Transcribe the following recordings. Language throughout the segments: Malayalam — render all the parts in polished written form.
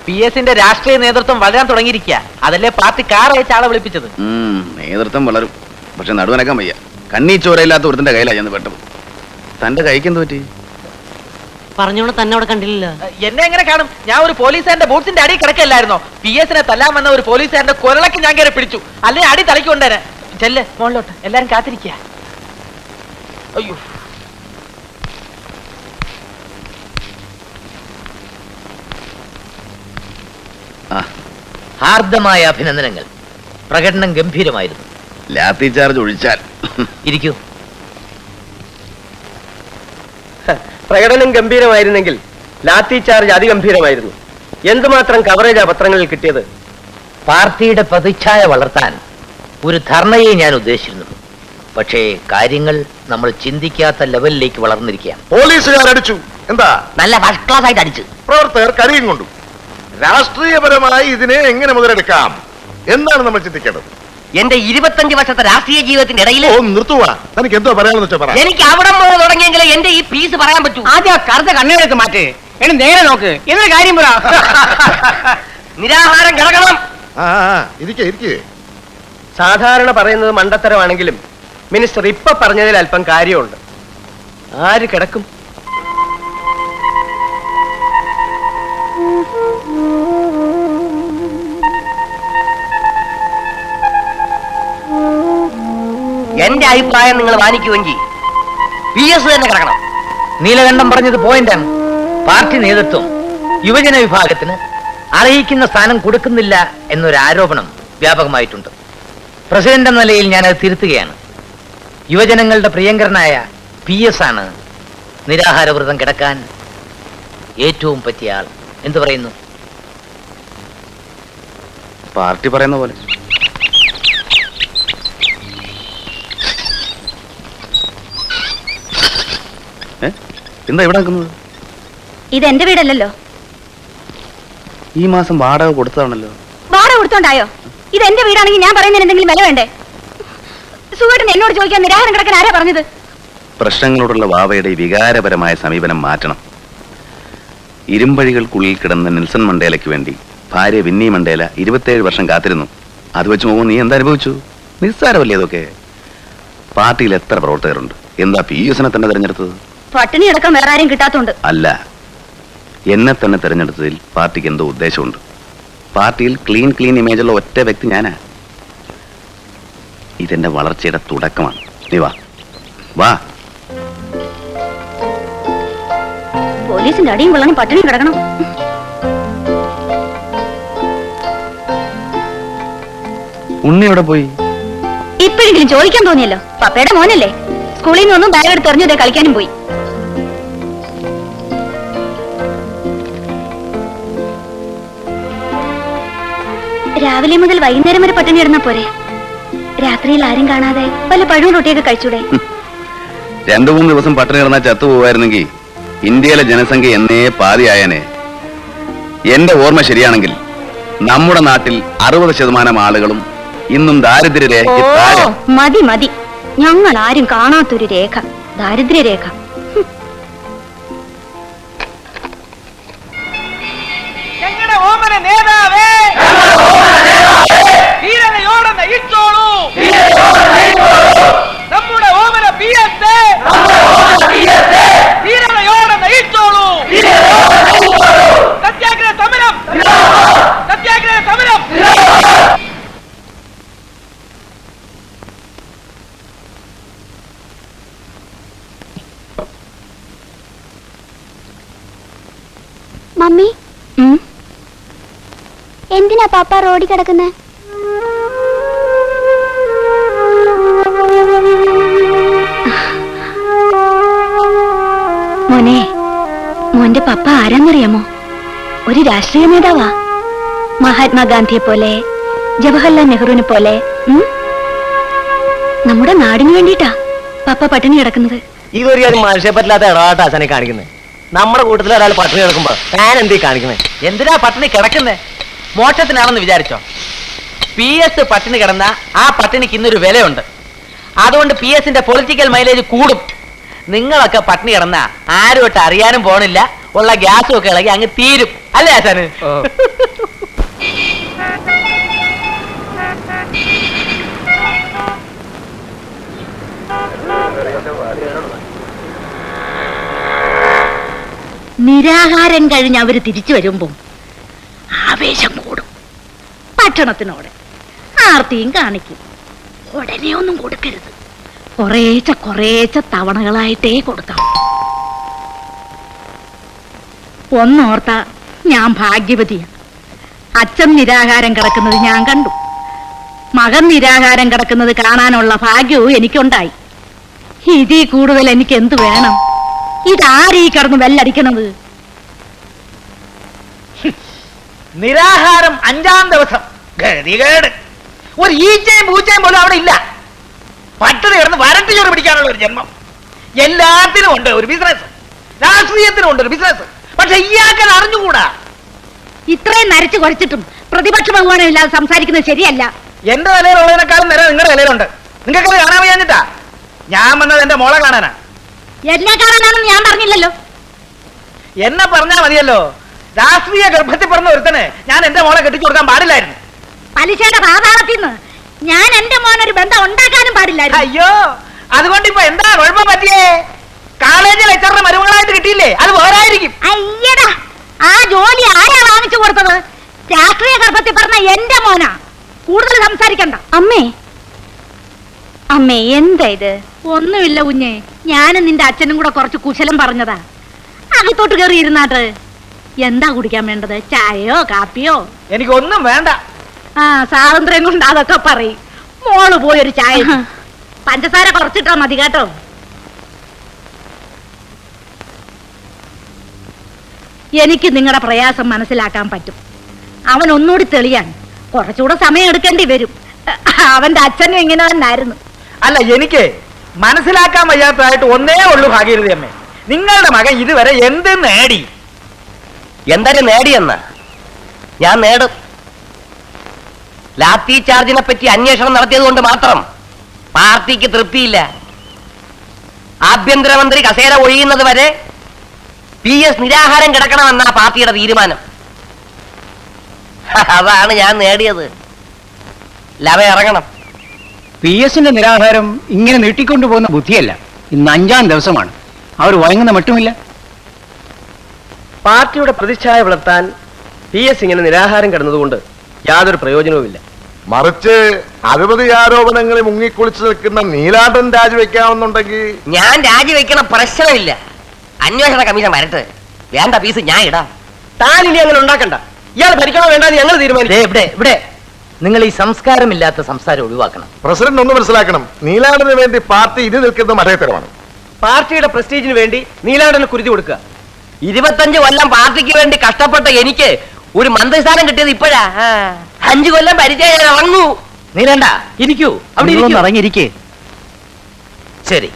PS-ന്റെ രാഷ്ട്രീയ നേതൃത്വം വളരാൻ തുടങ്ങിയിരിക്കുക. അതല്ലേ പാർട്ടി കാർ അയച്ച ആളെ വിളിപ്പിച്ചത്. നേതൃത്വം വളരും, പക്ഷെ നടുവനക്കാൻ വയ്യ. കണ്ണീ ചോരയില്ലാത്ത ഒരുത്തിന്റെ കയ്യിലാ ചെന്ന് പെട്ടു. തന്റെ കൈക്കെന്ത് പറ്റി? പറഞ്ഞോണ്ട് തന്നെ അവിടെ കണ്ടില്ല. എന്നെ എങ്ങനെ കാണും? ഞാൻ ഒരു പോലീസുകാരന്റെ ബൂട്ട്സിന്റെ അടി കിടക്കല്ലായിരുന്നോ? PS-നെ തല്ലാൻ വന്ന ഒരു പോലീസുകാരന്റെ കുരളക്ക് ഞാൻ കയറി പിടിച്ചു. അല്ലെ അടി തലക്കൊണ്ടേനെ. ചെല്ല് മോളിലോട്ട്, എല്ലാരും കാത്തിരിക്കുക. അയ്യോ, ഹാർദമായ അഭിനന്ദനങ്ങൾ. പ്രകടനം ഗംഭീരമായിരുന്നു. ലാത്തി ചാർജ് ഒഴിച്ചാൽ. ഇരിക്കൂ. പ്രകടനം ഗംഭീരമായിരുന്നെങ്കിൽ ലാത്തി ചാർജ് അതിഗംഭീരമായിരുന്നു. എന്തുമാത്രം കവറേജാ പത്രങ്ങളിൽ കിട്ടിയത്. പാർട്ടിയുടെ പ്രതിച്ഛായ വളർത്താൻ ഒരു ധർണയെ ഞാൻ ഉദ്ദേശിച്ചിരുന്നു. പക്ഷേ കാര്യങ്ങൾ നമ്മൾ ചിന്തിക്കാത്ത ലെവലിലേക്ക് വളർന്നിരിക്കുകയാണ്. പോലീസുകാരടിച്ചു. എന്താ? നല്ല ഫസ്റ്റ് ക്ലാസ് ആയിട്ട് അടിച്ചു. പ്രവർത്തകർ കരിയും കൊണ്ടു. രാഷ്ട്രീയപരമായി ഇതിനെ എങ്ങനെ മുതലെടുക്കാം എന്നാണ് നമ്മൾ ചിന്തിക്കേണ്ടത്. എന്റെ 25 വർഷത്തെ രാഷ്ട്രീയ ജീവിതത്തിന്റെ ഇടയിൽ നിർത്തുവാ. തനിക്ക് എന്തോ പറയാമെന്ന് വെച്ചാൽ പറ. എനിക്ക് അവിടെ മുതൽ തുടങ്ങിയെങ്കിൽ എന്റെ ഈ പീസ് പറയാൻ പറ്റൂ. ആദ്യം കറുത്ത കണ്ണുകൾക്ക് മാറ്റേ, എന്നെ നേരെ നോക്ക്, എന്നൊരു കാര്യം പറ. നിരാഹാരം കിടക്കണം. ഇരിക്കേ. സാധാരണ പറയുന്നത് മണ്ടത്തരമാണെങ്കിലും മിനിസ്റ്റർ ഇപ്പൊ പറഞ്ഞതിൽ അല്പം കാര്യമുണ്ട്. ആര് കിടക്കും? എന്റെ അഭിപ്രായം നിങ്ങൾ മാനിക്കുമെങ്കിൽ PS തന്നെ കിടക്കണം. നീലകണ്ഠം പറഞ്ഞത് പോയിന്റാണ്. പാർട്ടി നേതൃത്വം യുവജന വിഭാഗത്തിന് അർഹിക്കുന്ന സ്ഥാനം കൊടുക്കുന്നില്ല എന്നൊരു ആരോപണം വ്യാപകമായിട്ടുണ്ട്. പ്രസിഡന്റ് എന്ന നിലയിൽ ഞാനത് തിരുത്തുകയാണ്. യുവജനങ്ങളുടെ പ്രിയങ്കരനായ PS ആണ് നിരാഹാരവ്രതം കിടക്കാൻ ഏറ്റവും പറ്റിയ ആൾ. എന്തു പറയുന്നു? പാർട്ടി പറയുന്ന പോലെ. എന്താ ഇവിടെ നിൽക്കുന്നത്? ഇതെന്റെ വീടല്ലല്ലോ. ഈ മാസം വാടക കൊടുത്തതാണല്ലോ. വാടക കൊടുത്തോണ്ടായോ? ഇത് എന്റെ വീടാണെങ്കിൽ ഞാൻ പറയുന്നതിന് എന്തെങ്കിലും വില വേണ്ടേ? സുഖേട്ടൻ എന്നോട് ചോദിക്കാൻ നിരാഹാരം കിടക്കാൻ ആരാ പറഞ്ഞത്? പ്രശ്നങ്ങളോടുള്ള വാവയുടെ വികാരപരമായ സമീപനം മാറ്റണം. ഇരുമ്പഴികൾക്കുള്ളിൽ കിടന്ന നെൽസൺ മണ്ടേലയ്ക്ക് വേണ്ടി ഭാര്യ വിന്നി മണ്ടേല 27 വർഷം കാത്തിരുന്നു. അത് വെച്ച് പോകുമ്പോൾ നീ എന്താനുഭവിച്ചു? നിസ്സാരമല്ലേ ഇതൊക്കെ? പാർട്ടിയിൽ എത്ര പ്രവർത്തകരുണ്ട്? എന്താ PS-നെ തന്നെ തിരഞ്ഞെടുത്തത്? പട്ടിണി കിടക്കാൻ വേറെ ആരും കിട്ടാത്തോണ്ട് അല്ല, എന്നെ തന്നെ തിരഞ്ഞെടുത്തതിൽ പാർട്ടിക്ക് എന്തോ ഉദ്ദേശമുണ്ട്. പാർട്ടിയിൽ ക്ലീൻ ഇമേജുള്ള ഒറ്റ വ്യക്തി ഞാനാ. ഇതെന്റെ വളർച്ചയുടെ തുടക്കമാണ്. നീ വാ. പോലീസിന്റെ അടിയും കൊള്ളാനും പട്ടിണി കിടക്കണം. ഉണ്ണി എവിടെ പോയി? ഇപ്പോഴെങ്കിലും ചോദിക്കാൻ തോന്നിയല്ലോ. പപ്പയുടെ മോനല്ലേ? സ്കൂളിൽ നിന്നൊന്നും ബാഗ് എടുത്ത് എറിഞ്ഞതേ കളിക്കാനും പോയി. രാവിലെ മുതൽ വൈകുന്നേരം വരെ പട്ടിണി കിടന്നാ പോരെ? രാത്രിയിൽ ആരും കാണാതെ വല്ല പഴവും റൊട്ടിയൊക്കെ കഴിച്ചൂടെ? 2-3 ദിവസം പട്ടിണി കിടന്നാൽ ചത്തുപോകായിരുന്നെങ്കിൽ ഇന്ത്യയിലെ ജനസംഖ്യ എന്നേ പാതിയായനെ. എന്റെ ഓർമ്മ ശരിയാണെങ്കിൽ നമ്മുടെ നാട്ടിൽ 60% ആളുകളും ഇന്നും ദാരിദ്ര്യരേഖയ്ക്ക് താഴെ. മതി. ഞങ്ങൾ ആരും കാണാത്തൊരു രേഖ, ദാരിദ്ര്യരേഖ. ഞങ്ങളുടെ ഓമന നേതാവേ, വീരനയോടെ നയിച്ചോളൂ നമ്മുടെ ഓമന PS. വീരനയോടെ നയിച്ചോളൂ. സത്യാഗ്രഹ സമരം. മമ്മി, എന്തിനാ പാപ്പ റോഡിൽ കിടക്കുന്നേ? മോനെ, മോന്റെ പപ്പ ആരാന്നറിയാമോ? ഒരു രാഷ്ട്രീയ നേതാവാ. മഹാത്മാഗാന്ധിയെ പോലെ, ജവഹർലാൽ നെഹ്റുവിനെ പോലെ. നമ്മുടെ നാടിന് വേണ്ടിട്ടാ പപ്പ പട്ടിണി കിടക്കുന്നത്. ഇതൊരു മനുഷ്യ പറ്റില്ലാത്ത ഇടപാട്ടാശാനെ കാണിക്കുന്നത്. നമ്മുടെ കൂട്ടത്തിൽ ഒരാൾ പട്ടിണി കിടക്കുമ്പോ ഞാൻ എന്തേ കാണിക്കുന്നത്? എന്തിനാ പട്ടിണി കിടക്കുന്നേ? മോക്ഷത്തിനാണെന്ന് വിചാരിച്ചോ? PS പട്ടിണി കിടന്ന ആ പട്ടിണിക്ക് ഇന്നൊരു വിലയുണ്ട്. അതുകൊണ്ട് PS-ന്റെ പൊളിറ്റിക്കൽ മൈലേജ് കൂടും. നിങ്ങളൊക്കെ പട്ടിണി കിടന്ന ആരുമായിട്ട് അറിയാനും പോണില്ല. ഉള്ള ഗ്യാസും ഒക്കെ ഇളകി അങ്ങ് തീരും. അല്ലേ ആശാന്? നിരാഹാരം കഴിഞ്ഞ് അവര് തിരിച്ചു വരുമ്പോ ആവേശം കൂടും. ഭക്ഷണത്തിനോട് ആർത്തിയും കാണിക്കും. ഉടനെ ഒന്നും കൊടുക്കരുത്. കുറേച്ച തവണകളായിട്ടേ കൊടുക്കാം. ഒന്നോർത്ത ഞാൻ ഭാഗ്യവതിയാ. അച്ഛൻ നിരാഹാരം കിടക്കുന്നത് ഞാൻ കണ്ടു. മകൻ നിരാഹാരം കിടക്കുന്നത് കാണാനുള്ള ഭാഗ്യവും എനിക്കുണ്ടായി. ഇതിൽ കൂടുതൽ എനിക്ക് എന്ത് വേണം? ഇതാരീ കിടന്ന് വെല്ലടിക്കണത്? നിരാഹാരം 5-ാം ദിവസം ഗതികേട്. ഒരു ഈച്ചയും പൂച്ചയും പോലും അവിടെ ഇല്ല. പട്ടിണി കിടന്ന് വരട്ടി ചോറ് പിടിക്കാനുള്ള ഒരു ജന്മം. എല്ലാത്തിനും ഉണ്ട് ഒരു ബിസിനസ്, രാഷ്ട്രീയത്തിനും ഉണ്ട് ഒരു ബിസിനസ്. പക്ഷെ ഇയാൾക്കത് അറിഞ്ഞുകൂടാ. ഇത്രയും നരച്ചു കുറച്ചിട്ടും പ്രതിപക്ഷ ബഹുമാനം ഇല്ലാതെ സംസാരിക്കുന്നത് ശരിയല്ല. എന്റെ നിലയിലുള്ളതിനേക്കാളും നേരെ നിങ്ങളുടെ നിലയിലുണ്ട്. നിങ്ങൾക്കത് കാണാൻ വയ്യാഞ്ഞിട്ടാ ഞാൻ വന്നത്. എന്റെ മോളെ കാണാനാ. എന്നെ കാണാനാണെന്ന് ഞാൻ പറഞ്ഞില്ലല്ലോ. എന്നെ പറഞ്ഞാ മതിയല്ലോ. രാഷ്ട്രീയ ഗർഭത്തിൽ പറഞ്ഞ ഒരുത്തനെ ഞാൻ എന്റെ മോളെ കെട്ടിച്ചു കൊടുക്കാൻ പാടില്ലായിരുന്നു. പലിശയുടെ പാതാളത്തിൽ നിന്ന് ഞാൻ എന്റെ മോനൊരു ബന്ധം ഉണ്ടാക്കാനും പാടില്ലായിരുന്നു. അയ്യോ, അതുകൊണ്ട് ഇപ്പൊ എന്താ കുഴപ്പം പറ്റിയേ? കോളേജ് ലെക്ചറിന്റെ മരുമകളായിട്ട് കിട്ടിയില്ലേ? അത് വേറായിരിക്കും. അയ്യടാ, ആ ജോലി ആരാ വാങ്ങിച്ചു കൊടുത്തത്? രാഷ്ട്രീയ ഗർഭത്തിൽ പറഞ്ഞ എന്റെ മോനാ. കൂടുതൽ സംസാരിക്കണ്ട. അമ്മേ എന്താ ഇത്? ഒന്നുമില്ല കുഞ്ഞെ, ഞാനും നിന്റെ അച്ഛനും കൂടെ കുറച്ച് കുശലം പറഞ്ഞതാ. അകത്തോട്ട് കയറി ഇരുന്നാട്ട്. എന്താ കുടിക്കാൻ വേണ്ടത്? ചായയോ കാപ്പിയോ? എനിക്കൊന്നും വേണ്ട. ആ, സ്വാതന്ത്ര്യം കൊണ്ട് അതൊക്കെ പറയും. മോള് പോയൊരു ചായ. പഞ്ചസാര കുറച്ചിട്ടാ മതി കേട്ടോ. എനിക്ക് നിങ്ങളുടെ പ്രയാസം മനസ്സിലാക്കാൻ പറ്റും. അവൻ ഒന്നുകൂടി തെളിയാൻ കുറച്ചുകൂടെ സമയം എടുക്കേണ്ടി വരും. അവന്റെ അച്ഛനും ഇങ്ങനെ തന്നായിരുന്നു. അല്ല, എനിക്ക് മനസ്സിലാക്കാൻ വയ്യാത്തതായിട്ട് ഒന്നേ ഉള്ളൂ ഭാഗീരഥി അമ്മേ. നിങ്ങളുടെ മകൻ ഇതുവരെ എന്ത് നേടി? എന്തായാലും നേടിയെന്ന ഞാൻ നേടും. ലാത്തി ചാർജിനെ പറ്റി അന്വേഷണം നടത്തിയത് കൊണ്ട് മാത്രം പാർട്ടിക്ക് തൃപ്തിയില്ല. ആഭ്യന്തരമന്ത്രി കസേര ഒഴിയുന്നത് വരെ PS നിരാഹാരം കിടക്കണമെന്നാ പാർട്ടിയുടെ തീരുമാനം. അതാണ് ഞാൻ നേടിയത്. ലവ ഇറങ്ങണം. PS നിരാഹാരം ഇങ്ങനെ നീട്ടിക്കൊണ്ടുപോകുന്ന ബുദ്ധിയല്ല. ഇന്ന് 5-ാം ദിവസമാണ്. അവർ വഴങ്ങുന്ന മട്ടുമില്ല. പാർട്ടിയുടെ പ്രതിച്ഛായ വളർത്താൻ PS ഇങ്ങനെ നിരാഹാരം കിടന്നതുകൊണ്ട് യാതൊരു പ്രയോജനവുമില്ല. മറിച്ച് അഴിമതി ആരോപണങ്ങളിൽ മുങ്ങിക്കുളിച്ചു നിൽക്കുന്ന നീലാണ്ടൻ രാജിവെക്കാവുന്നുണ്ടെങ്കിൽ ഞാൻ രാജിവെക്കണ പ്രശ്നമില്ല. അന്വേഷണ കമ്മീഷൻ വരട്ടെ. വേണ്ട പീസ് ഞാൻ ഇടാം. താൻ ഇനി അങ്ങനെ ഉണ്ടാക്കണ്ട. ഇയാൾ ഭരിക്കണോ വേണ്ടെന്ന് ഞങ്ങൾ തീരുമാനിക്കും. ഇവിടെ നിങ്ങൾ ഈ സംസ്കാരമില്ലാത്ത സംസാരം ഒഴിവാക്കണം. പ്രസിഡന്റ് ഒന്ന് മനസ്സിലാക്കണം, നീലാണ്ടന് വേണ്ടി പാർട്ടി ഇനി നിൽക്കുന്ന മഠയത്തരമാണ്. പാർട്ടിയുടെ പ്രസ്റ്റീജിന് വേണ്ടി നീലാണ്ടന് കുരുതി കൊടുക്കുക. 25 കൊല്ലം പാർട്ടിക്ക് വേണ്ടി കഷ്ടപ്പെട്ട എനിക്ക് ഒരു മന്ത്രിസ്ഥാനം കിട്ടിയത് ഇപ്പോഴാ. 5 കൊല്ലം പരിചയം ഞാൻ ഇറങ്ങൂ. നീലണ്ട, ഇരിക്കൂ. അവിടെ ഇറങ്ങിയിരിക്കേ. ശരി,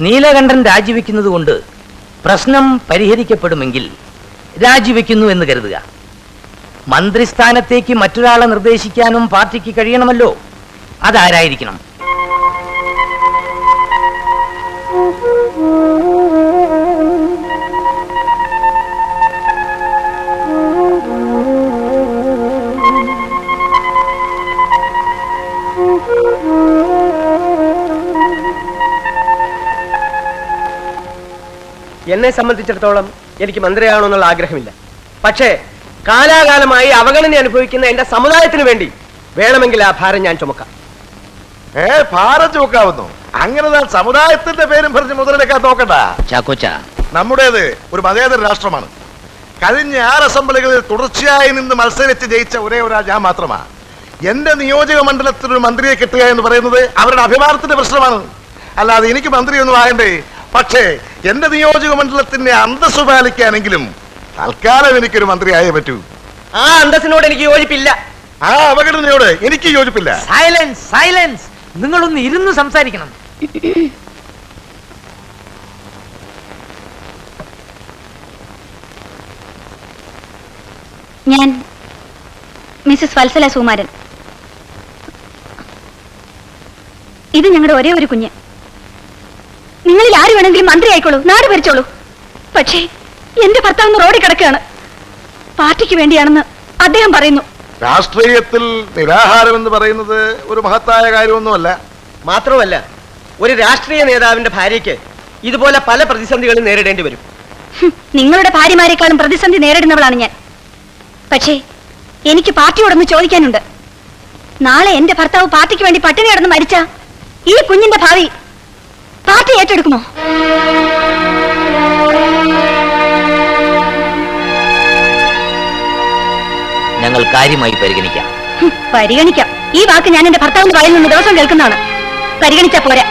നീലകണ്ഠൻ രാജിവെക്കുന്നത് കൊണ്ട് പ്രശ്നം പരിഹരിക്കപ്പെടുമെങ്കിൽ രാജിവെക്കുന്നു എന്ന് കരുതുക. മന്ത്രിസ്ഥാനത്തേക്ക് മറ്റൊരാളെ നിർദ്ദേശിക്കാനും പാർട്ടിക്ക് കഴിയണമല്ലോ. അതാരായിരിക്കണം? എന്നെ സംബന്ധിച്ചിടത്തോളം എനിക്ക് മന്ത്രിയാകണമെന്നുള്ള ആഗ്രഹമില്ല. പക്ഷേ കാലാകാലമായി അവഗണന അനുഭവിക്കുന്ന എന്റെ സമുദായത്തിന് വേണ്ടി വേണമെങ്കിൽ ആ ഭാരം ഞാൻ ചുമക്കാം. ഭാരം ചുമക്കാവുന്നു? അങ്ങനെ സമുദായത്തിന്റെ പേരും പറഞ്ഞ് മുതലെടുക്കാൻ നോക്കണ്ട. ചാക്കോച്ച, നമ്മുടേത് ഒരു മതേതര രാഷ്ട്രമാണ്. കഴിഞ്ഞ 6 അസംബ്ലികളിൽ തുടർച്ചയായി നിന്ന് മത്സരിച്ച് ജയിച്ച ഒരേ ഒരാൾ ഞാൻ മാത്രമാണ്. എന്റെ നിയോജക മണ്ഡലത്തിൽ ഒരു മന്ത്രിയെ കിട്ടുക എന്ന് പറയുന്നത് അവരുടെ അഭിമാനത്തിന്റെ പ്രശ്നമാണ്. അല്ലാതെ എനിക്ക് മന്ത്രിയൊന്നും ആകണ്ടേ. പക്ഷേ എന്റെ നിയോജക മണ്ഡലത്തിന്റെ അന്തസ്സ് പാലിക്കാനെങ്കിലും തൽക്കാലം എനിക്കൊരു മന്ത്രിയായേ പറ്റൂ. ആ അന്തസ്സിനോട് എനിക്ക് യോജിപ്പില്ല. ആ അവഗണനയോട് എനിക്ക് യോജിപ്പില്ല. Silence, silence. നിങ്ങളൊന്ന് ഇരുന്ന് സംസാരിക്കണം. ഞാൻ മിസ്സസ് വത്സല സുകുമാരൻ. ഇത് ഞങ്ങളുടെ ഒരേ ഒരു കുഞ്ഞ്. നിങ്ങളിൽ ആര് വേണമെങ്കിലും മന്ത്രി ആയിക്കോളൂ, നാട് ഭരിച്ചോളൂ. പക്ഷേ എന്റെ ഭർത്താവ് റോഡിൽ കിടക്കുകയാണ്. പാർട്ടിക്ക് വേണ്ടിയാണെന്ന് അദ്ദേഹം പറയുന്നു. രാഷ്ട്രീയത്തിൽ നിരാഹാരം എന്ന് പറയുന്നത് ഒരു മഹത്തായ കാര്യമൊന്നുമല്ല. മാത്രമല്ല, ഒരു രാഷ്ട്രീയ നേതാവിന്റെ ഭാര്യയ്ക്ക് ഇതുപോലെ പല പ്രതിസന്ധികളും നേരിടേണ്ടി വരും. നിങ്ങളുടെ ഭാര്യമാരെക്കാളും പ്രതിസന്ധി നേരിടുന്നവളാണ് ഞാൻ. പക്ഷേ എനിക്ക് പാർട്ടിയോടൊന്ന് ചോദിക്കാനുണ്ട്. നാളെ എന്റെ ഭർത്താവ് പാർട്ടിക്ക് വേണ്ടി പട്ടിണി കിടന്ന് മരിച്ച ഈ കുഞ്ഞിന്റെ ഭാവി പാർട്ടി ഏറ്റെടുക്കുമോ? ഞങ്ങൾ കാര്യമായി പരിഗണിക്കാം. പരിഗണിക്കാം. ഈ വാക്ക് ഞാൻ എന്റെ ഭർത്താവിന്റെ വായിൽ നിന്ന് ദിവസം കേൾക്കുന്നതാണ്. പരിഗണിച്ചാ പോരാ,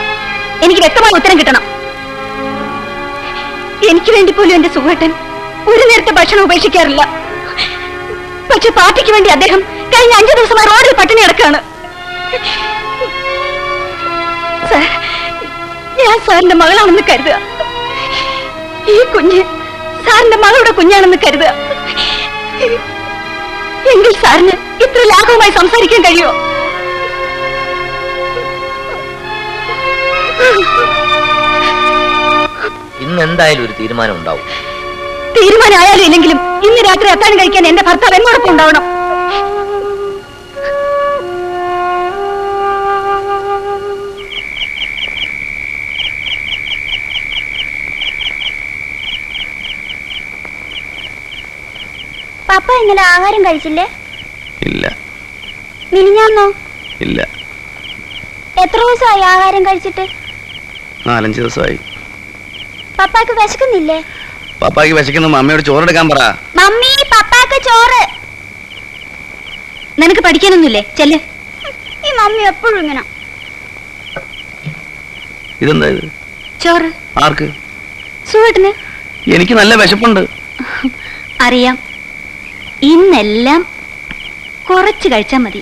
എനിക്ക് വ്യക്തമായ ഉത്തരം കിട്ടണം. എനിക്ക് വേണ്ടി പോലും എന്റെ സുഖേട്ടൻ ഒരു നേരത്തെ ഭക്ഷണം ഉപേക്ഷിക്കാറില്ല. പക്ഷെ പാർട്ടിക്ക് വേണ്ടി അദ്ദേഹം കഴിഞ്ഞ 5 ദിവസമായി റോഡിൽ പട്ടിണി കിടക്കാണ്. സാർ, ഞാൻ സാറിന്റെ മകളാണെന്ന് കരുതുക. ഈ കുഞ്ഞ് സാറിന്റെ മകളുടെ കുഞ്ഞാണെന്ന് കരുതുക. എങ്കിൽ സാറിന് ഇത്ര ലാഘവമായി സംസാരിക്കാൻ കഴിയുമോ? ഇന്ന് എന്തായാലും ഒരു തീരുമാനം ഉണ്ടാവും. തീരുമാനമായാലും ഇല്ലെങ്കിലും ഇന്ന് രാത്രി അത്താഴം കഴിക്കാൻ എന്റെ ഭർത്താവ് എന്നോടൊപ്പം ഉണ്ടാവണം. പപ്പ ഇന്നലെ ആഹാരം കഴിച്ചില്ലേ? ഇല്ല. മിനിഞ്ഞാന്നോ? ഇല്ല. എത്ര ദിവസമായി ആഹാരം കഴിച്ചിട്ട്? 4-5 ദിവസമായി. പപ്പാക്ക് വിശക്കുന്നില്ലേ? പപ്പായ്ക്ക് വിശക്കുന്ന മമ്മിയോട് ചോറെടുക്കാൻ പറ. മമ്മി, പപ്പാക്ക് ചോറ്. നിനക്ക് പഠിക്കാനൊന്നുമില്ലേ? ചെല്ല്. ഈ മമ്മി എപ്പോഴും ഇങ്ങനെ. ഇതെന്താ ഇത്? ചോറ്. ആർക്ക്? സുഹൃത്തിന്. എനിക്ക് നല്ല വിശപ്പുണ്ട്. അറിയാം. ഇന്നെല്ലാം കുറച്ച് കഴിച്ചാൽ മതി.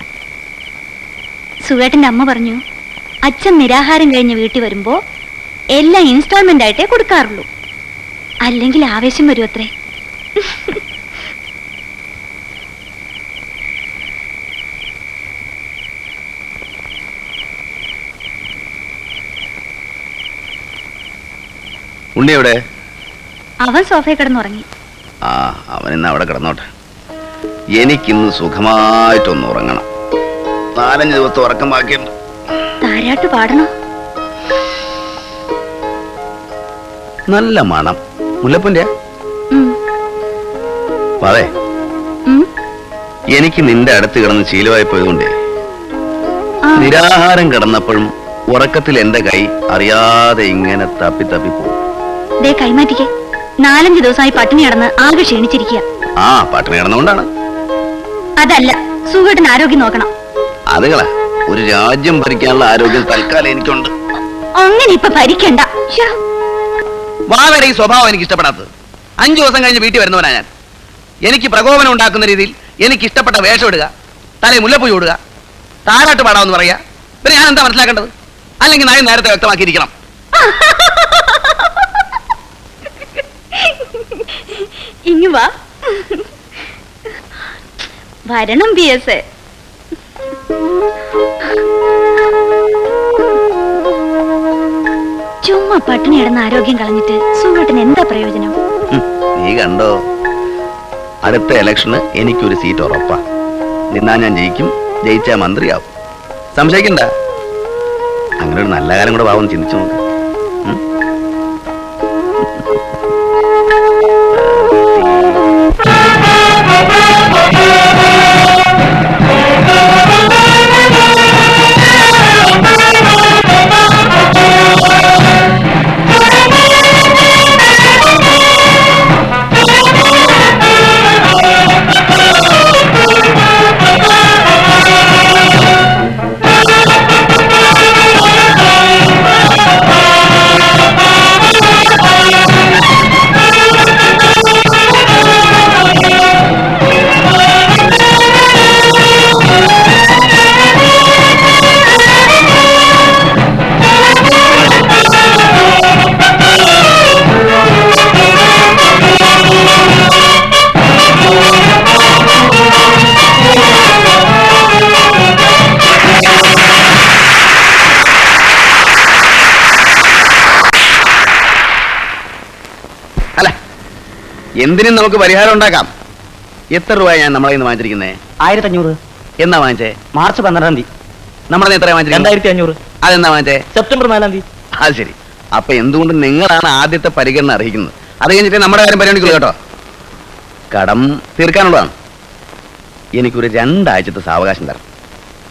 സുഹേട്ടന്റെ അമ്മ പറഞ്ഞു, അച്ഛൻ നിരാഹാരം കഴിഞ്ഞ് വീട്ടിൽ വരുമ്പോ എല്ലാം ഇൻസ്റ്റാൾമെന്റ് ആയിട്ടേ കൊടുക്കാറുള്ളൂ, അല്ലെങ്കിൽ ആവേശം വരും അത്രേ. ഉണ്ണി എവിടെ? അവൻ സോഫയിൽ കിടന്നുറങ്ങി. ആ, അവൻ ഇന്ന് അവിടെ കിടന്നോട്ടെ. എനിക്കിന്ന് സുഖമായിട്ടൊന്ന് ഉറങ്ങണം. 4-5 ദിവസത്തെ ഉറക്കം ബാക്കിയുണ്ട്. താരാട്ട് പാടണോ? നല്ല മണം. മുല്ലപ്പൂന്റെ ഉം. അതെ, ഉം. എനിക്ക് നിന്റെ അടുത്ത് കിടന്ന് ശീലമായി പോയതുകൊണ്ടേ ആ. നിരാഹാരം കിടന്നപ്പോഴും ഉറക്കത്തിൽ എന്റെ കൈ അറിയാതെ ഇങ്ങനെ തപ്പി തപ്പി പോകും. ദേ കൈമാറ്റിക്കേ. 4-5 ദിവസമായി പട്ടിണി കിടന്ന് ആകെ ക്ഷീണിച്ചിരിക്കുക. ആ, പട്ടിണി കിടന്നുകൊണ്ടാണ്. അതല്ല, സുഖേട്ടന് ആരോഗ്യം നോക്കണം. അതുകളാ, ഒരു രാജ്യം ഭരിക്കാനുള്ള ആരോഗ്യം തൽക്കാലം എനിക്കുണ്ട്. അങ്ങനെ ഇപ്പൊ ഭരിക്കണ്ട. ശ്ശോ. വളരെ ഈ സ്വഭാവം എനിക്ക് ഇഷ്ടപ്പെടാത്തത്. 5 ദിവസം കഴിഞ്ഞ് വീട്ടിൽ വരുന്നവനാ ഞാൻ. എനിക്ക് പ്രകോപനം ഉണ്ടാക്കുന്ന രീതിയിൽ എനിക്ക് ഇഷ്ടപ്പെട്ട വേഷം ഇടുക, തലയിൽ മുല്ലപ്പൂ ചൂടുക, താരാട്ട് പാടാമെന്ന് പറയാ. പിന്നെ ഞാൻ എന്താ മനസ്സിലാക്കേണ്ടത്? അല്ലെങ്കിൽ നയം നേരത്തെ വ്യക്തമാക്കിയിരിക്കണം. ഇങ്ങ് വാ. വരണം PS. ചുമ്മാ പട്ടിണി കിടന്ന് ആരോഗ്യം കളഞ്ഞിട്ട് സുഖേട്ടന് എന്താ പ്രയോജനം? നീ കണ്ടോ, അടുത്ത ഇലക്ഷന് എനിക്കൊരു സീറ്റ് ഉറപ്പാ. നിന്നാ ഞാൻ ജയിക്കും, ജയിച്ചാ മന്ത്രിയാവും. സംശയിക്കണ്ട. അങ്ങനെ ഒരു നല്ല കാലം കൂടെ പാവം ചിന്തിച്ചു നോക്ക്. എന്തിനും നമുക്ക് പരിഹാരം ഉണ്ടാക്കാം. എത്ര രൂപ ഞാൻ നമ്മളെ നിന്ന് വാങ്ങിച്ചിരിക്കുന്നേ? 1500. എന്നാ വാങ്ങിച്ചേ? മാർച്ച് 12 നമ്മളെ എത്ര വാങ്ങിച്ചിരിക്കുന്നത്? 2500. അതെന്നാ വാങ്ങിച്ചേ? സെപ്റ്റംബർ 4. അത് ശരി. അപ്പൊ എന്തുകൊണ്ട് നിങ്ങളാണ് ആദ്യത്തെ പരിഗണന അർഹിക്കുന്നത്? അത് കഴിഞ്ഞിട്ട് നമ്മുടെ കാര്യം പരിഗണിക്കുള്ളൂ കേട്ടോ. കടം തീർക്കാനുള്ളതാണ്. എനിക്കൊരു 2 ആഴ്ചത്തെ സാവകാശം തരണം.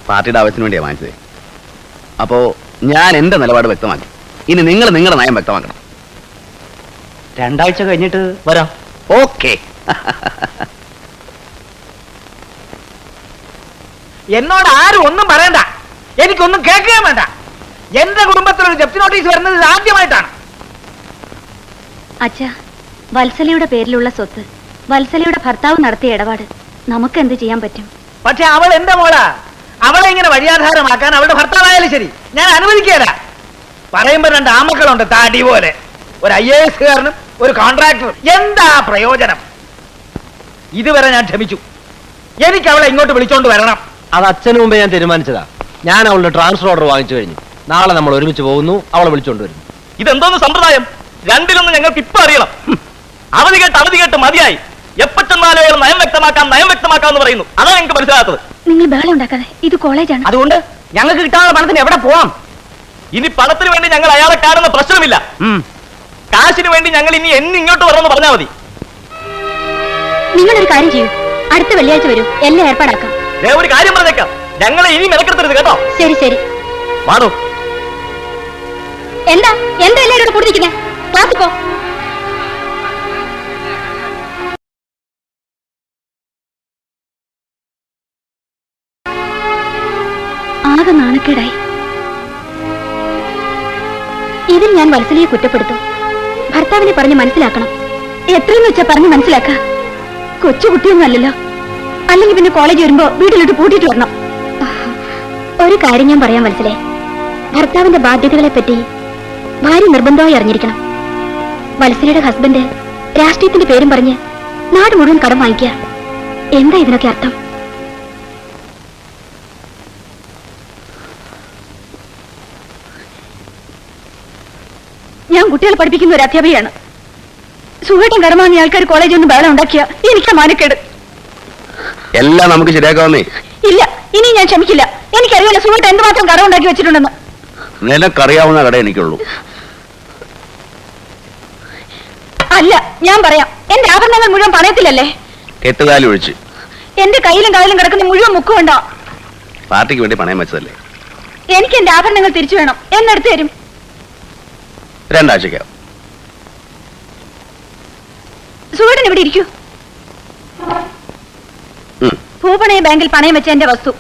പാർട്ടിയുടെ ആവശ്യത്തിന് വേണ്ടിയാണ് വാങ്ങിച്ചത്. അപ്പോ ഞാൻ എന്റെ നിലപാട് വ്യക്തമാക്കി. ഇനി നിങ്ങൾ നിങ്ങളുടെ നയം വ്യക്തമാക്കണം. 2 ആഴ്ച കഴിഞ്ഞിട്ട് വരാം. ഓക്കെ. എന്നോട് ആരും ഒന്നും പറയണ്ട, എനിക്കൊന്നും കേൾക്കുകയും വേണ്ട. എന്റെ കുടുംബത്തിൽ ഒരു ജപ്തി നോട്ടീസ് വരുന്നത് ഇത് ആദ്യമായിട്ടാണ്. അച്ഛാ, വത്സലയുടെ പേരിലുള്ള സ്വത്ത് വത്സലയുടെ ഭർത്താവ് നടത്തിയ ഇടപാട് നമുക്ക് എന്ത് ചെയ്യാൻ പറ്റും? പക്ഷെ അവൾ എന്റെ മോളാ. അവളെ ഇങ്ങനെ വഴിയാധാരമാക്കാൻ അവളുടെ ഭർത്താവായാലും ശരി ഞാൻ അനുവദിക്കുകയില്ല. പറയുമ്പോ 2 ആമക്കളുണ്ട് താടി പോലെ, ഒരു IAS കാരനും ഒരു കോൺട്രാക്ടറും. എന്താ പ്രയോജനം? ഇതുവരെ ഞാൻ ക്ഷമിച്ചു. എനിക്ക് അവളെ ഇങ്ങോട്ട് വിളിച്ചോണ്ട് വരണം. അത് അച്ഛന് മുമ്പേ ഞാൻ തീരുമാനിച്ചതാ. ഞാൻ അവളുടെ ട്രാൻസ്ഫർ ഓർഡർ വാങ്ങിച്ചു കഴിഞ്ഞു. നാളെ നമ്മൾ ഒരുമിച്ച് പോകുന്നു, അവളെ വിളിച്ചോണ്ട് വരുന്നു. ഇതെന്തോന്ന് സമ്പ്രദായം? രണ്ടിലൊന്നും ഞങ്ങൾക്ക് ഇപ്പൊ അറിയണം. അവധി കേട്ട് മതിയായി. എപ്പോ ചെന്നാലും അയാൾ നയം വ്യക്തമാക്കാം എന്ന് പറയുന്നു. അതാണ് ഞങ്ങൾക്ക് മനസ്സിലാകാത്തത്. നിങ്ങൾ ബഹളം ഉണ്ടാക്കാതെ, ഇത് കോളേജാണ്. അതുകൊണ്ട് ഞങ്ങൾക്ക് കിട്ടാനുള്ള പണത്തിന് എവിടെ പോവാം? ഇനി പണത്തിന് വേണ്ടി ഞങ്ങൾ അയാളെ കാണുന്ന പ്രശ്നമില്ല. കാശിന് വേണ്ടി ഞങ്ങൾ ഇനി ഇങ്ങോട്ട് വരണമെന്ന് പറഞ്ഞാൽ മതി. നിങ്ങളൊരു കാര്യം ചെയ്യൂ, അടുത്ത വെള്ളിയാഴ്ച വരൂ, എല്ലാം ഏർപ്പാടാക്കാം. ഒരു കാര്യം പറഞ്ഞേക്കാം, ഞങ്ങളെ ഇനി മെനക്കെടുത്തരുത് കേട്ടോ. ശരി ശരി. വാടോ. എന്താ എല്ലാവരും കൂടി നിൽക്കുന്നേ? ക്ലാസ്സിൽ പോ. ആകെ നാണക്കേടായി. ഇതിൽ ഞാൻ വത്സലയെ കുറ്റപ്പെടുത്തും. ഭർത്താവിനെ പറഞ്ഞ് മനസ്സിലാക്കണം. എത്രയെന്ന് വെച്ചാ പറഞ്ഞ് മനസ്സിലാക്ക. കൊച്ചുകുട്ടിയൊന്നും അല്ലല്ലോ. അല്ലെങ്കിൽ പിന്നെ കോളേജ് വരുമ്പോ വീട്ടിലിട്ട് പൂട്ടിയിട്ട് വരണം. ഒരു കാര്യം ഞാൻ പറയാൻ മനസ്സിലേ, ഭർത്താവിന്റെ ബാധ്യതകളെ പറ്റി ഭാര്യ നിർബന്ധമായി അറിഞ്ഞിരിക്കണം. വത്സലയുടെ ഹസ്ബൻഡ് രാഷ്ട്രീയത്തിന്റെ പേരും പറഞ്ഞ് നാട് മുഴുവൻ കടം വാങ്ങിക്കുക. എന്താ ഇതിനൊക്കെ അർത്ഥം? ഞാൻ കുട്ടികളെ പഠിപ്പിക്കുന്ന ഒരു അധ്യാപികയാണ്. സുഖേട്ടൻ കടം വാങ്ങിയ ആൾക്കാർ കോളേജിൽ നിന്ന് ബഹളം ഉണ്ടാക്കിയ എനിക്ക് മാനക്കേട്. എല്ലാം നമുക്ക് ശരിയാക്കാവുന്നേ. ഇല്ല, ഇനി ഞാൻ ക്ഷമിക്കില്ല. എനിക്കറിയില്ല സുഖേട്ടൻ എന്തുമാത്രം കടം ഉണ്ടാക്കി വെച്ചിട്ടുണ്ടെന്ന്. നിനക്കറിയാവുന്ന കട എനിക്കുള്ളൂ. അല്ല, ഞാൻ പറയാം. എന്റെ ആഭരണങ്ങൾ മുഴുവൻ പണയത്തിലല്ലേ? കെട്ടുകാലി ഒഴിച്ച് എന്റെ കയ്യിലും കാലിലും കിടക്കുന്ന മുഴുവൻ മുക്കുകൊണ്ടോ? പാർട്ടിക്ക് വേണ്ടി പണയം വെച്ചതല്ലേ. എനിക്ക് എന്റെ ആഭരണങ്ങൾ തിരിച്ചു വേണം. എന്നെടുത്ത് തരും. 2 ആഴ്ചയ്ക്കകം. സുഖേട്ടൻ ഇവിടെ ഇരിക്കൂ. ഭൂപണയ ബാങ്കിൽ പണയം വെച്ച എന്റെ വസ്തു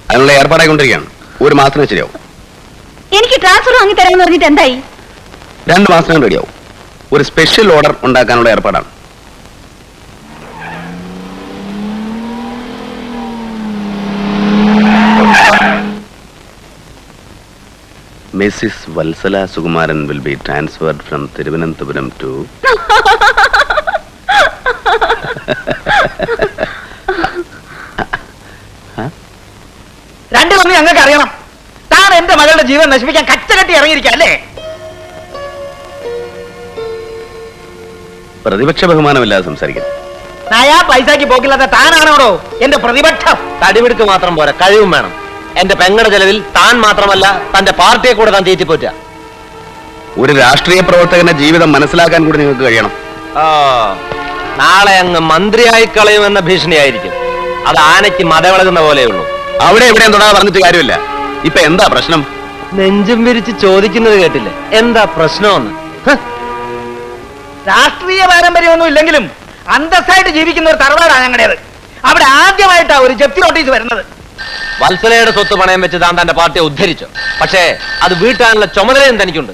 അതിനുള്ള ഏർപ്പാടായിക്കൊണ്ടിരിക്കുകയാണ്. 1 മാസത്തിന് ശരിയാവും. എനിക്ക് ട്രാൻസ്ഫർ വാങ്ങി തരാമെന്ന് പറഞ്ഞിട്ട് എന്തായി? 2 മാസത്തിനും റെഡിയാവും. ഒരു സ്പെഷ്യൽ ഓർഡർ ഉണ്ടാക്കാനുള്ള ഏർപ്പാടാണ്. Mrs. Valsala Sukumaran will be transferred from Thiruvananthapuram to രണ്ടിലൊന്നും ഞങ്ങൾക്ക് അറിയണം. താൻ എന്റെ മകളുടെ ജീവൻ നശിപ്പിക്കാൻ കച്ചകെട്ടി ഇറങ്ങിയിരിക്കുക അല്ലേ? പ്രതിപക്ഷ ബഹുമാനമില്ലാതെ സംസാരിക്കുന്നു. നയാ പൈസക്ക് പോക്കില്ലാത്ത താനാണോടോ എന്റെ പ്രതിപക്ഷം? തടിമിടുക്ക് മാത്രം പോരാ, കഴിവും വേണം. എന്റെ പെങ്ങളുടെ ചെലവിൽ താൻ മാത്രമല്ല തന്റെ പാർട്ടിയെ കൂടെ താൻ തീറ്റിപ്പോറ്റ. ഒരു രാഷ്ട്രീയ പ്രവർത്തകന്റെ ജീവിതം മനസ്സിലാക്കാൻ കൂടി നിങ്ങൾക്ക് കഴിയണം. നാളെ അങ്ങ് മന്ത്രിയായി കളയുമെന്ന ഭീഷണിയായിരിക്കും. അത് ആനയ്ക്ക് മതവിളകുന്ന പോലെയുള്ളൂ. അവിടെ എവിടെയും തൊടാതെ പറഞ്ഞിട്ട് കാര്യമില്ല. ഇപ്പൊ എന്താ പ്രശ്നം? നെഞ്ചും വിരിച്ച് ചോദിക്കുന്നത് കേട്ടില്ലേ, എന്താ പ്രശ്നമെന്ന്? രാഷ്ട്രീയ പാരമ്പര്യമൊന്നും ഇല്ലെങ്കിലും അന്തസ്സായിട്ട് ജീവിക്കുന്ന ഒരു തറവാടാണ് ഞങ്ങളുടേത്. അവിടെ ആദ്യമായിട്ടാ ഒരു ജപ്തി നോട്ടീസ് വരുന്നത്. വത്സലയുടെ സ്വത്ത് പണയം വെച്ച് താൻ തന്റെ പാർട്ടിയെ ഉദ്ധരിച്ചു. പക്ഷേ അത് വീട്ടാനുള്ള ചുമതലയും തനിക്കുണ്ട്.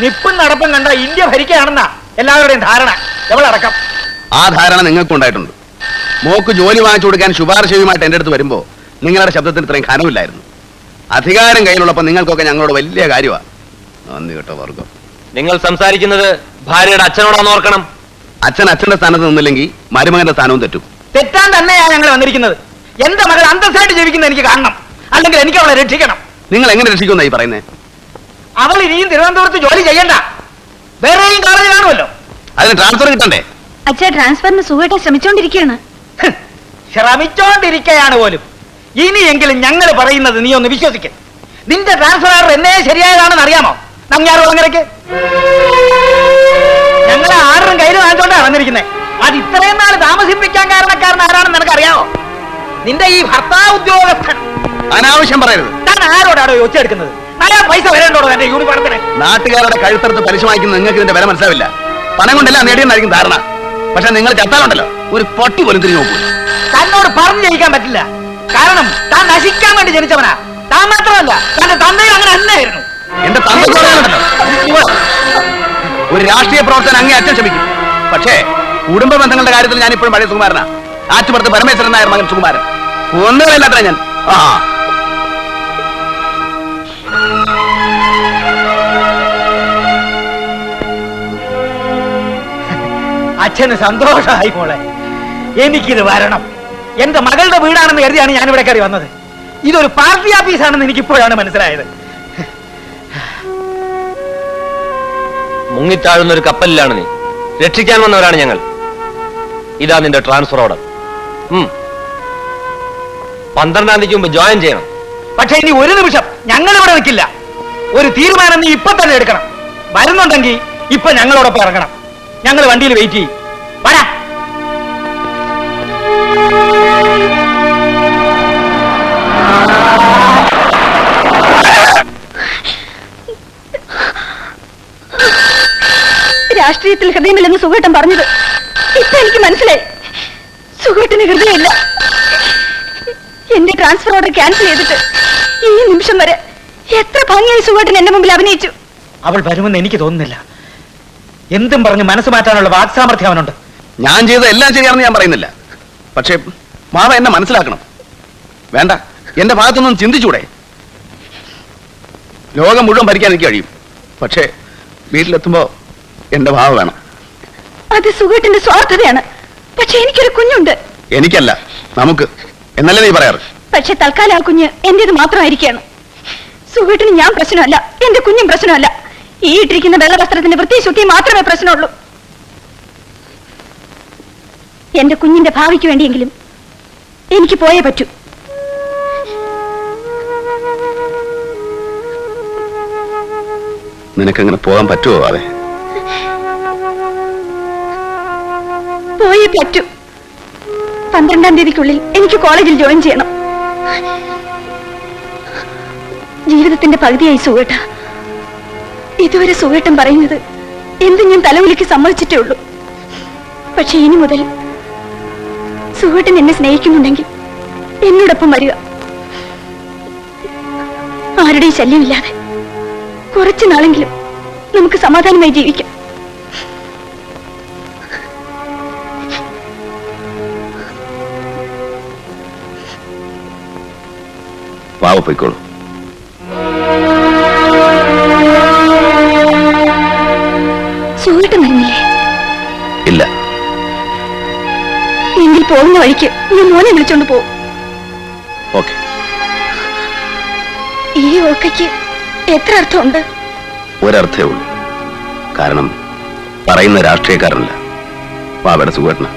നിപ്പും നടപ്പും കണ്ട ഇന്ത്യ ഭരിക്കുകയാണെന്നാ എല്ലാവരുടെയും ധാരണ. എവളടക്കം ആ ധാരണ നിങ്ങൾക്ക് ഉണ്ടായിട്ടുണ്ട്. മോക്ക് ജോലി വാങ്ങിച്ചു കൊടുക്കാൻ ശുപാർശയുമായിട്ട് എന്റെ അടുത്ത് വരുമ്പോ നിങ്ങളുടെ ശബ്ദത്തിന് ഇത്രയും ഖനമില്ലായിരുന്നു. അധികാരം കയ്യിലുള്ളപ്പോ നിങ്ങൾക്കൊക്കെ ഞങ്ങളോട് വലിയ കാര്യമാണ്. നന്ദി കേട്ടോ വർഗം. നിങ്ങൾ സംസാരിക്കുന്നത് ഭാര്യയുടെ അച്ഛനോടാന്ന് ഓർക്കണം. അച്ഛൻ അച്ഛന്റെ സ്ഥാനത്ത് നിന്നില്ലെങ്കിൽ മരുമകന്റെ സ്ഥാനവും തെറ്റും. തെറ്റാൻ തന്നെയാണ് ഞങ്ങൾ വന്നിരിക്കുന്നത്. എന്റെ മകൾ അന്തസ്സായിട്ട് ജീവിക്കുന്നത് എനിക്ക് കാണണം. അല്ലെങ്കിൽ എനിക്ക് അവളെ രക്ഷിക്കണം. നിങ്ങൾ എങ്ങനെ രക്ഷിക്കുമെന്നായി പറയുന്നേ? അവൾ ഇനിയും തിരുവനന്തപുരത്ത് ജോലി ചെയ്യണ്ട, വേറെയും കോളേജിൽ കാണുമല്ലോ. അതിന് ട്രാൻസ്ഫർ കിട്ടണ്ടേ? അച്ഛാ, ട്രാൻസ്ഫറിന് സുഖമായിട്ട് ശ്രമിച്ചുകൊണ്ടിരിക്കുകയാണ്. ശ്രമിച്ചോണ്ടിരിക്കയാണ് പോലും. ഇനിയെങ്കിലും ഞങ്ങൾ പറയുന്നത് നീ ഒന്ന് വിശ്വസിക്കും. നിന്റെ ട്രാൻസ്ഫർ ഓർഡർ എന്നേ ശരിയായതാണെന്ന് അറിയാമോ? നങ്ങ്യാറുളങ്ങരയ്ക്ക് ഞങ്ങളെ ആറും കയ്യിൽ വാങ്ങിച്ചോണ്ടാണ് വന്നിരിക്കുന്നത്. അത് ഇത്രയും നാൾ താമസിപ്പിക്കാൻ കാരണക്കാരൻ ആരാണെന്ന് നിനക്കറിയാമോ? നിന്റെ ഈ ഭർത്താവ് ഉദ്യോഗസ്ഥൻ. അനാവശ്യം പറയരുത്. താൻ ആരോടാണോ ഒച്ചെടുക്കുന്നത്? നല്ല പൈസ വരേണ്ടോടോ എന്റെ യൂണിഫോമത്തിന്? നാട്ടുകാരുടെ കഴുത്തറുത്ത് പലിശ വാങ്ങിക്കുന്ന നിങ്ങൾക്ക് ഇതിന്റെ വില മനസ്സിലാവില്ല. പണം കൊണ്ടെല്ലാം നേടിയെന്നായിരിക്കും ധാരണ. പക്ഷെ നിങ്ങൾ ചത്താലുണ്ടല്ലോ ഒരു പൊട്ടി പോലും തിരിഞ്ഞു നോക്കൂ. തന്നോട് പറഞ്ഞു ജയിക്കാൻ പറ്റില്ല. കാരണം താൻ നശിക്കാൻ വേണ്ടി ജനിച്ചവനാ. താൻ മാത്രമല്ല, തന്റെ തന്തയും അങ്ങനെ തന്നെയായിരുന്നു. എന്റെ തന്തല്ലോ ഒരു രാഷ്ട്രീയ പ്രവർത്തനം അങ്ങേ അച്ഛൻ ശ്രമിക്കും. പക്ഷേ കുടുംബ ബന്ധങ്ങളുടെ കാര്യത്തിൽ ഞാൻ ഇപ്പോഴും പഴയ സുകുമാരനാ. ആറ്റുപുറത്ത് പരമേശ്വരൻ നായർ മകൻ സുകുമാരൻ. ഒന്നുമില്ലാത്ര ഞാൻ. അച്ഛന് സന്തോഷമായി മോളെ. എനിക്കിത് വരണം. എന്റെ മകളുടെ വീടാണെന്ന് കരുതിയാണ് ഞാൻ ഇവിടെ കയറി വന്നത്. ഇതൊരു പാർട്ടി ഓഫീസാണെന്ന് എനിക്കിപ്പോഴാണ് മനസ്സിലായത്. മുങ്ങിത്താഴുന്ന ഒരു കപ്പലിലാണ് നീ. രക്ഷിക്കാൻ വന്നവരാണ് ഞങ്ങൾ. ഇതാ നിന്റെ ട്രാൻസ്ഫർ ഓർഡർ. 12-ാം തീയതിക്ക് മുമ്പ് ജോയിൻ ചെയ്യണം. പക്ഷെ ഇനി ഒരു നിമിഷം ഞങ്ങൾ ഇവിടെ നിൽക്കില്ല. ഒരു തീരുമാനം നീ ഇപ്പൊ തന്നെ എടുക്കണം. വരുന്നുണ്ടെങ്കിൽ ഇപ്പൊ ഞങ്ങളോടൊപ്പം ഇറങ്ങണം. ഞങ്ങൾ വണ്ടിയിൽ വെയിറ്റ് ചെയ്യും. വരാ. രാഷ്ട്രീയത്തിൽ ഹൃദയമില്ലെന്ന് സുഖേട്ടൻ പറഞ്ഞത് ഇപ്പൊ എനിക്ക് മനസ്സിലായി. സുഖേട്ടന് ഹൃദയമില്ല. എന്റെ ട്രാൻസ്ഫർ ഓർഡർ ക്യാൻസൽ ചെയ്തിട്ട് ഈ നിമിഷം വരെ എത്ര ഭംഗിയായി സുഖേട്ടൻ എന്റെ മുമ്പിൽ അഭിനയിച്ചു. അവൾ വരുമെന്ന് എനിക്ക് തോന്നുന്നില്ല. എന്തും പറഞ്ഞ് മനസ്സ് മാറ്റാനുള്ള വാക്സാമർത്ഥ്യം അവനുണ്ട്. ഞാൻ ചെയ്ത എല്ലാം ശരിയാണെന്ന് ഞാൻ പറയുന്നില്ല. പക്ഷേ മാവ എന്നെ മനസ്സിലാക്കണം. വേണ്ട, എന്റെ ഭാഗത്തൊന്നും ചിന്തിച്ചൂടെ? ലോകം മുഴുവൻ ഭരിക്കാൻ എനിക്ക് കഴിയും. പക്ഷേ വീട്ടിലെത്തുമ്പോ എന്റെ ഭാവ വേണം. അത് സുഖേട്ടന്റെ സ്വാർത്ഥതയാണ്. പക്ഷെ എനിക്കൊരു കുഞ്ഞുണ്ട്. എനിക്കല്ല, നമുക്ക് എന്നല്ലേ നീ പറയാറ്? പക്ഷെ തൽക്കാലം ആ കുഞ്ഞ് എന്റേത് മാത്രമായിരിക്കാണ്. സുഖേട്ടന് ഞാൻ പ്രശ്നമല്ല, എന്റെ കുഞ്ഞും പ്രശ്നമല്ല. ഈ ഇട്ടിരിക്കുന്ന വെള്ള വസ്ത്രത്തിന്റെ വൃത്തി ശുദ്ധി മാത്രമേ പ്രശ്നമുള്ളൂ. എന്റെ കുഞ്ഞിന്റെ ഭാവിക്ക് വേണ്ടിയെങ്കിലും എനിക്ക് പോയേ പറ്റൂ. നിനക്കങ്ങനെ പോകാൻ പറ്റുമോ? അതെ, പോയേ പറ്റൂ. 12-ാം തീയതിക്കുള്ളിൽ എനിക്ക് കോളേജിൽ ജോയിൻ ചെയ്യണം. ജീവിതത്തിന്റെ പകുതിയായി സുഖേട്ട. ഇതുവരെ സുഖേട്ടൻ പറയുന്നത് എന്തും ഞാൻ തലവിളിക്ക് സമ്മതിച്ചിട്ടേ ഉള്ളൂ. പക്ഷെ ഇനി മുതൽ സുഖേട്ടൻ എന്നെ സ്നേഹിക്കുന്നുണ്ടെങ്കിൽ എന്നോടൊപ്പം വരിക. ആരുടെയും ശല്യമില്ലാതെ കുറച്ചു നാളെങ്കിലും നമുക്ക് സമാധാനമായി ജീവിക്കാം. പാവ പോയിക്കോളൂ. സുഖേട്ടൻ വരുന്നില്ലേ? ഇല്ല. എങ്കിൽ പോകുന്ന വഴിക്ക് ഞാൻ മോനെ വിളിച്ചോണ്ട് പോകും. ഓക്കെ. ഈ ഓക്കയ്ക്ക് എത്ര അർത്ഥമുണ്ട്? ഒരർത്ഥേ ഉള്ളൂ. കാരണം പറയുന്ന രാഷ്ട്രീയക്കാരനല്ല, പാവയുടെ സുഖേട്ടന.